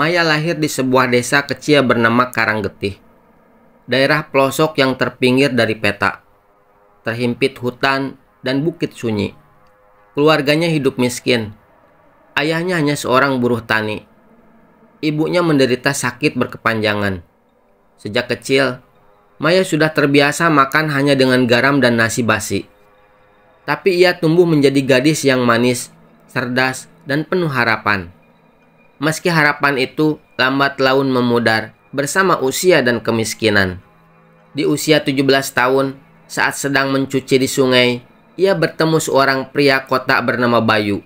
Maya lahir di sebuah desa kecil bernama Karanggetih, daerah pelosok yang terpinggir dari peta, terhimpit hutan dan bukit sunyi. Keluarganya hidup miskin. Ayahnya hanya seorang buruh tani. Ibunya menderita sakit berkepanjangan. Sejak kecil, Maya sudah terbiasa makan hanya dengan garam dan nasi basi. Tapi ia tumbuh menjadi gadis yang manis, cerdas, dan penuh harapan. Meski harapan itu lambat laun memudar bersama usia dan kemiskinan. Di usia 17 tahun, saat sedang mencuci di sungai, ia bertemu seorang pria kota bernama Bayu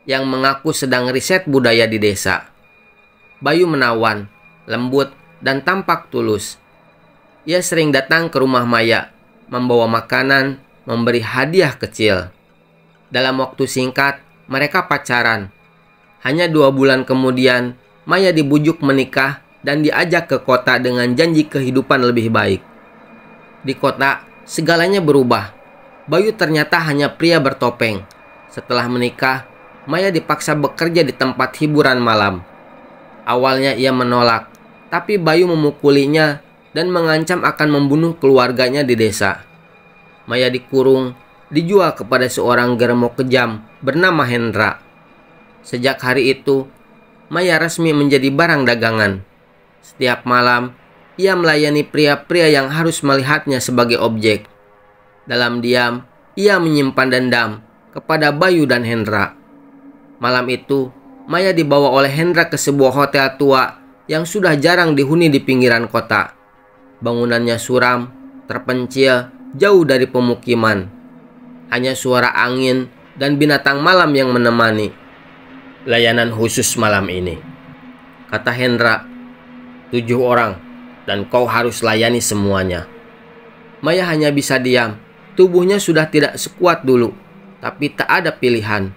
yang mengaku sedang riset budaya di desa. Bayu menawan, lembut, dan tampak tulus. Ia sering datang ke rumah Maya, membawa makanan, memberi hadiah kecil. Dalam waktu singkat, mereka pacaran. Hanya 2 bulan kemudian, Maya dibujuk menikah dan diajak ke kota dengan janji kehidupan lebih baik. Di kota, segalanya berubah. Bayu ternyata hanya pria bertopeng. Setelah menikah, Maya dipaksa bekerja di tempat hiburan malam. Awalnya ia menolak, tapi Bayu memukulinya dan mengancam akan membunuh keluarganya di desa. Maya dikurung, dijual kepada seorang geremok kejam bernama Hendra. Sejak hari itu, Maya resmi menjadi barang dagangan. Setiap malam, ia melayani pria-pria yang harus melihatnya sebagai objek. Dalam diam, ia menyimpan dendam kepada Bayu dan Hendra. Malam itu, Maya dibawa oleh Hendra ke sebuah hotel tua yang sudah jarang dihuni di pinggiran kota. Bangunannya suram, terpencil, jauh dari pemukiman. Hanya suara angin dan binatang malam yang menemani. Layanan khusus malam ini, kata Hendra. 7 orang, dan kau harus layani semuanya. Maya hanya bisa diam. Tubuhnya sudah tidak sekuat dulu, tapi tak ada pilihan.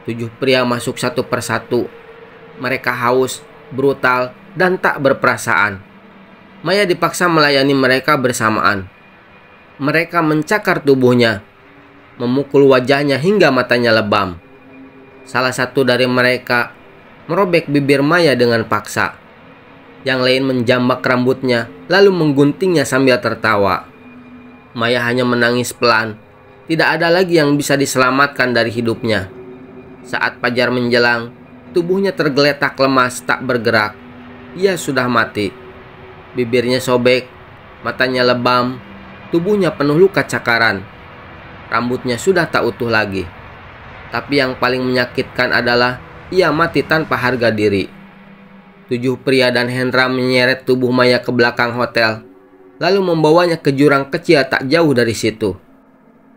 7 pria masuk satu persatu. Mereka haus, brutal, dan tak berperasaan. Maya dipaksa melayani mereka bersamaan. Mereka mencakar tubuhnya, memukul wajahnya hingga matanya lebam. Salah satu dari mereka merobek bibir Maya dengan paksa. Yang lain menjambak rambutnya, lalu mengguntingnya sambil tertawa. Maya hanya menangis pelan. Tidak ada lagi yang bisa diselamatkan dari hidupnya. Saat fajar menjelang, tubuhnya tergeletak lemas tak bergerak. Ia sudah mati. Bibirnya sobek, matanya lebam, tubuhnya penuh luka cakaran. Rambutnya sudah tak utuh lagi. Tapi yang paling menyakitkan adalah ia mati tanpa harga diri. 7 pria dan Hendra menyeret tubuh Maya ke belakang hotel, lalu membawanya ke jurang kecil tak jauh dari situ.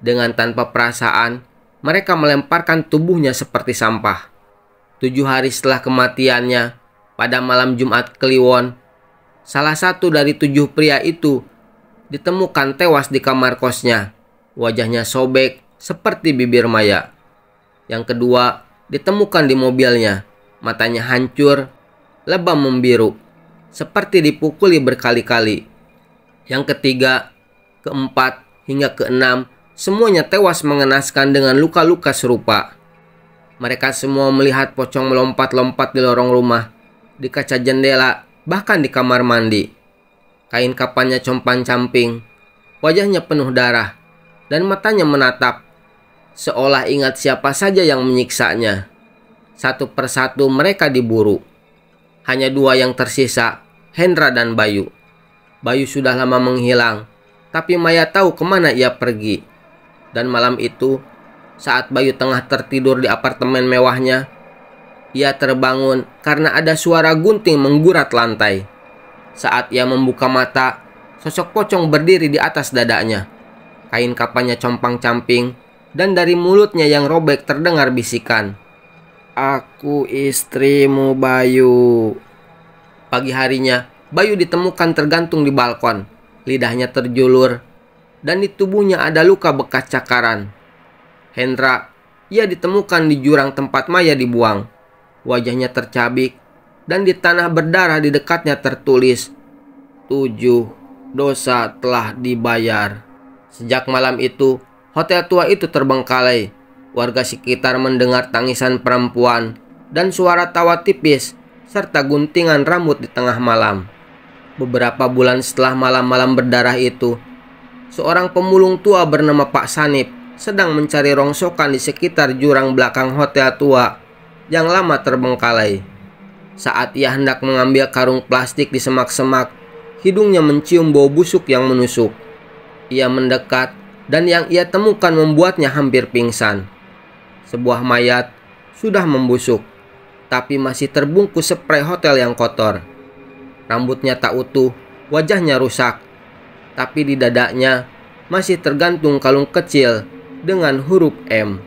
Dengan tanpa perasaan, mereka melemparkan tubuhnya seperti sampah. 7 hari setelah kematiannya, pada malam Jumat Kliwon, salah satu dari 7 pria itu ditemukan tewas di kamar kosnya. Wajahnya sobek seperti bibir Maya. Yang kedua ditemukan di mobilnya. Matanya hancur, lebam membiru, seperti dipukuli berkali-kali. Yang ketiga, keempat, hingga keenam, semuanya tewas mengenaskan dengan luka-luka serupa. Mereka semua melihat pocong melompat-lompat di lorong rumah, di kaca jendela, bahkan di kamar mandi. Kain kapannya compang-camping, wajahnya penuh darah, dan matanya menatap, seolah ingat siapa saja yang menyiksanya. Satu persatu mereka diburu. Hanya 2 yang tersisa, Hendra dan Bayu. Bayu sudah lama menghilang, tapi Maya tahu kemana ia pergi. Dan malam itu, saat Bayu tengah tertidur di apartemen mewahnya, ia terbangun karena ada suara gunting menggurat lantai. Saat ia membuka mata, sosok pocong berdiri di atas dadanya. Kain kapannya compang-camping, dan dari mulutnya yang robek terdengar bisikan, "Aku istrimu, Bayu." Pagi harinya, Bayu ditemukan tergantung di balkon. Lidahnya terjulur, dan di tubuhnya ada luka bekas cakaran. Hendra, ia ditemukan di jurang tempat Maya dibuang. Wajahnya tercabik, dan di tanah berdarah di dekatnya tertulis, 7 dosa telah dibayar. Sejak malam itu, hotel tua itu terbengkalai. Warga sekitar mendengar tangisan perempuan dan suara tawa tipis serta guntingan rambut di tengah malam. Beberapa bulan setelah malam-malam berdarah itu, seorang pemulung tua bernama Pak Sanip sedang mencari rongsokan di sekitar jurang belakang hotel tua yang lama terbengkalai. Saat ia hendak mengambil karung plastik di semak-semak, hidungnya mencium bau busuk yang menusuk. Ia mendekat dan yang ia temukan membuatnya hampir pingsan. Sebuah mayat sudah membusuk, tapi masih terbungkus spray hotel yang kotor. Rambutnya tak utuh, wajahnya rusak, tapi di dadanya masih tergantung kalung kecil dengan huruf M.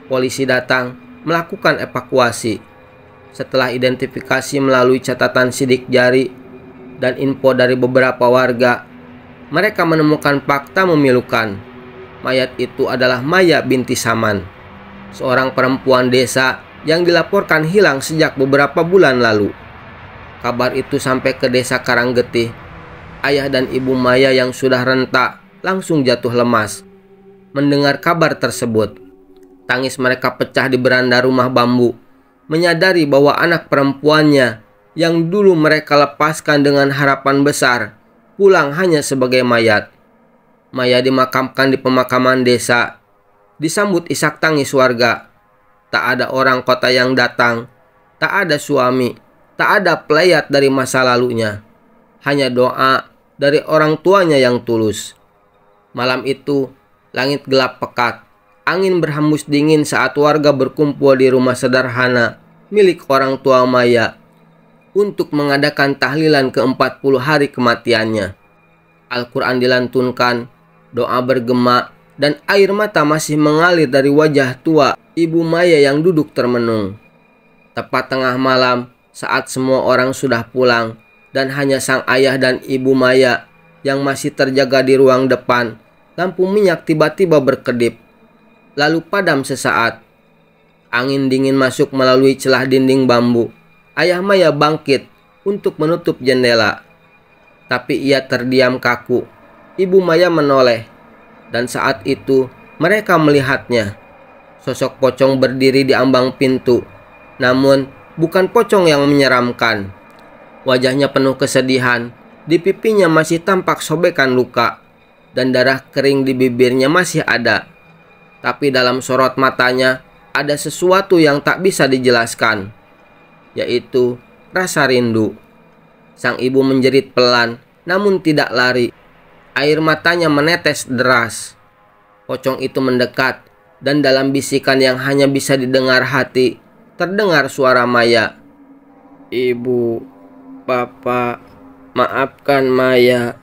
Polisi datang melakukan evakuasi. Setelah identifikasi melalui catatan sidik jari dan info dari beberapa warga, mereka menemukan fakta memilukan. Mayat itu adalah Maya binti Saman, seorang perempuan desa yang dilaporkan hilang sejak beberapa bulan lalu. Kabar itu sampai ke desa Karanggetih. Ayah dan ibu Maya yang sudah renta langsung jatuh lemas mendengar kabar tersebut. Tangis mereka pecah di beranda rumah bambu, menyadari bahwa anak perempuannya yang dulu mereka lepaskan dengan harapan besar pulang hanya sebagai mayat. Maya dimakamkan di pemakaman desa, disambut isak tangis warga. Tak ada orang kota yang datang, tak ada suami, tak ada pelayat dari masa lalunya. Hanya doa dari orang tuanya yang tulus. Malam itu, langit gelap pekat. Angin berhembus dingin saat warga berkumpul di rumah sederhana milik orang tua Maya untuk mengadakan tahlilan ke-40 hari kematiannya. Al-Quran dilantunkan, doa bergema, dan air mata masih mengalir dari wajah tua ibu Maya yang duduk termenung. Tepat tengah malam, saat semua orang sudah pulang dan hanya sang ayah dan ibu Maya yang masih terjaga di ruang depan, lampu minyak tiba-tiba berkedip, lalu padam sesaat. Angin dingin masuk melalui celah dinding bambu. Ayah Maya bangkit untuk menutup jendela, tapi ia terdiam kaku. Ibu Maya menoleh, dan saat itu mereka melihatnya. Sosok pocong berdiri di ambang pintu, namun bukan pocong yang menyeramkan. Wajahnya penuh kesedihan, di pipinya masih tampak sobekan luka, dan darah kering di bibirnya masih ada. Tapi dalam sorot matanya ada sesuatu yang tak bisa dijelaskan, yaitu rasa rindu. Sang ibu menjerit pelan, namun tidak lari. Air matanya menetes deras. Pocong itu mendekat, dan dalam bisikan yang hanya bisa didengar hati, terdengar suara Maya. "Ibu, Bapak, maafkan Maya.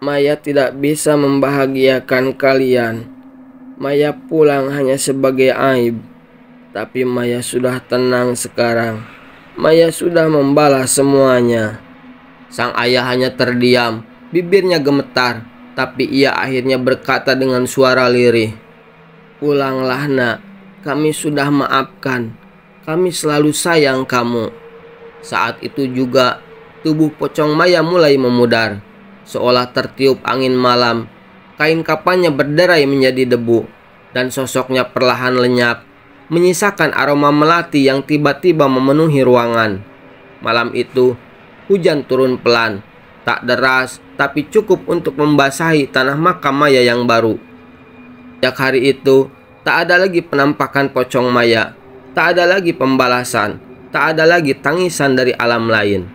Maya tidak bisa membahagiakan kalian. Maya pulang hanya sebagai aib. Tapi Maya sudah tenang sekarang. Maya sudah membalas semuanya." Sang ayah hanya terdiam, bibirnya gemetar, tapi ia akhirnya berkata dengan suara lirih, "Pulanglah nak, kami sudah maafkan. Kami selalu sayang kamu." Saat itu juga tubuh pocong Maya mulai memudar, seolah tertiup angin malam. Kain kapannya berderai menjadi debu, dan sosoknya perlahan lenyap, menyisakan aroma melati yang tiba-tiba memenuhi ruangan. Malam itu, hujan turun pelan, tak deras, tapi cukup untuk membasahi tanah makam Maya yang baru. Sejak hari itu, tak ada lagi penampakan pocong Maya, tak ada lagi pembalasan, tak ada lagi tangisan dari alam lain,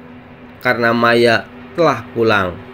karena Maya telah pulang.